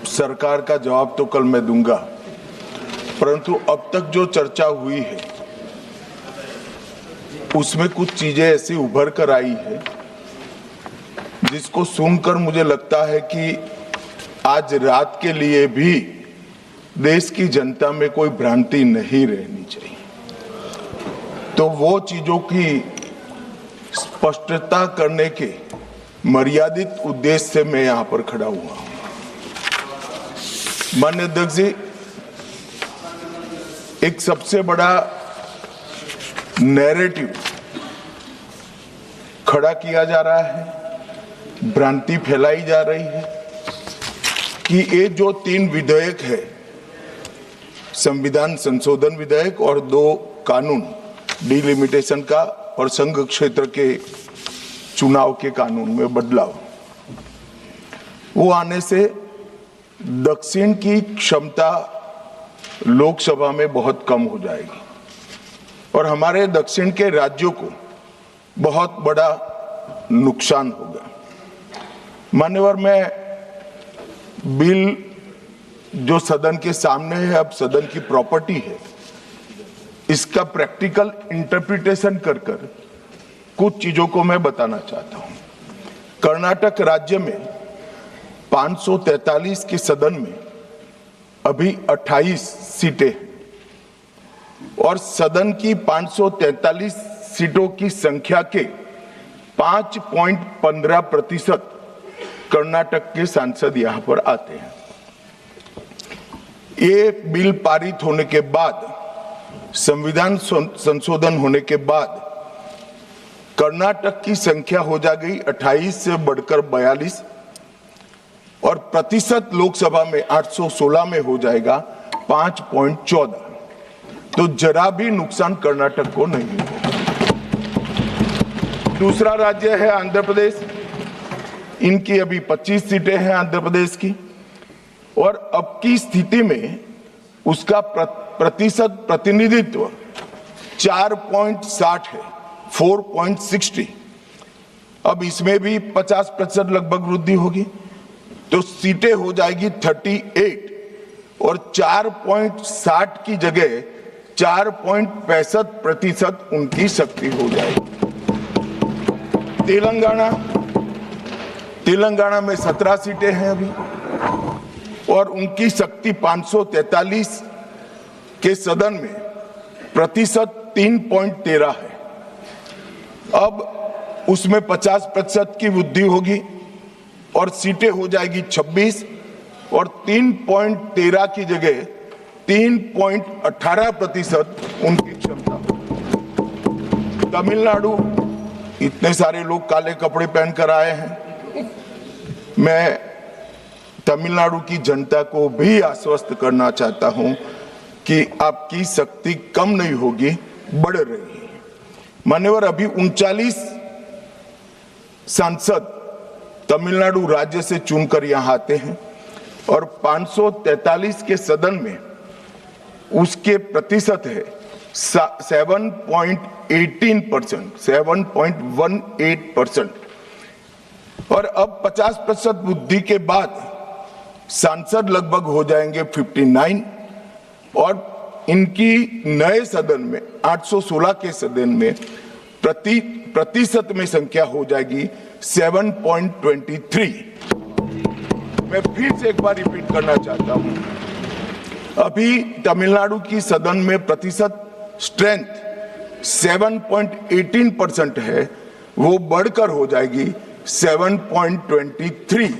सरकार का जवाब तो कल मैं दूंगा, परंतु अब तक जो चर्चा हुई है उसमें कुछ चीजें ऐसी उभर कर आई है जिसको सुनकर मुझे लगता है कि आज रात के लिए भी देश की जनता में कोई भ्रांति नहीं रहनी चाहिए। तो वो चीजों की स्पष्टता करने के मर्यादित उद्देश्य से मैं यहां पर खड़ा हुआ हूं। माननीय अध्यक्ष जी, एक सबसे बड़ा नैरेटिव खड़ा किया जा रहा है, भ्रांति फैलाई जा रही है कि ये जो 3 विधेयक है, संविधान संशोधन विधेयक और 2 कानून डिलिमिटेशन का और संघ क्षेत्र के चुनाव के कानून में बदलाव, वो आने से दक्षिण की क्षमता लोकसभा में बहुत कम हो जाएगी और हमारे दक्षिण के राज्यों को बहुत बड़ा नुकसान होगा। मान्यवर, मैं बिल जो सदन के सामने है, अब सदन की प्रॉपर्टी है, इसका प्रैक्टिकल इंटरप्रिटेशन कर कुछ चीजों को मैं बताना चाहता हूं। कर्नाटक राज्य में 543 के सदन में अभी 28 सीटें और सदन की 543 सीटों की संख्या के 5.15% कर्नाटक के सांसद यहां पर आते हैं। ये बिल पारित होने के बाद, संविधान संशोधन होने के बाद कर्नाटक की संख्या हो जाएगी 28 से बढ़कर 42 और प्रतिशत लोकसभा में 816 में हो जाएगा 5.14। तो जरा भी नुकसान कर्नाटक को नहीं होगा। दूसरा राज्य है आंध्र प्रदेश, इनकी अभी 25 सीटें हैं आंध्र प्रदेश की और अब की स्थिति में उसका प्रतिशत प्रतिनिधित्व 4.60 है, 4.60। अब इसमें भी 50% लगभग वृद्धि होगी, तो सीटें हो जाएगी 38 और 4.60 की जगह 4.65% उनकी शक्ति हो जाएगी। तेलंगाना में 17 सीटें हैं अभी और उनकी शक्ति 543 के सदन में प्रतिशत 3.13 है। अब उसमें 50% की वृद्धि होगी और सीटें हो जाएगी 26 और 3.13 की जगह 3.18% उनकी क्षमता। तमिलनाडु, इतने सारे लोग काले कपड़े पहनकर आए हैं, मैं तमिलनाडु की जनता को भी आश्वस्त करना चाहता हूं कि आपकी शक्ति कम नहीं होगी, बढ़ रही है। मान्यवर, अभी 39 सांसद तमिलनाडु राज्य से चुनकर यहां आते हैं और 543 के सदन में उसके प्रतिशत है 7.18%, 7.18%। और अब 50% वृद्धि के बाद सांसद लगभग हो जाएंगे 59 और इनकी नए सदन में 816 के सदन में प्रतिशत में संख्या हो जाएगी 7.23। मैं फिर से एक बार रिपीट करना चाहता हूं, अभी तमिलनाडु की सदन में प्रतिशत स्ट्रेंथ 7.18% है, वो बढ़कर हो जाएगी 7.23।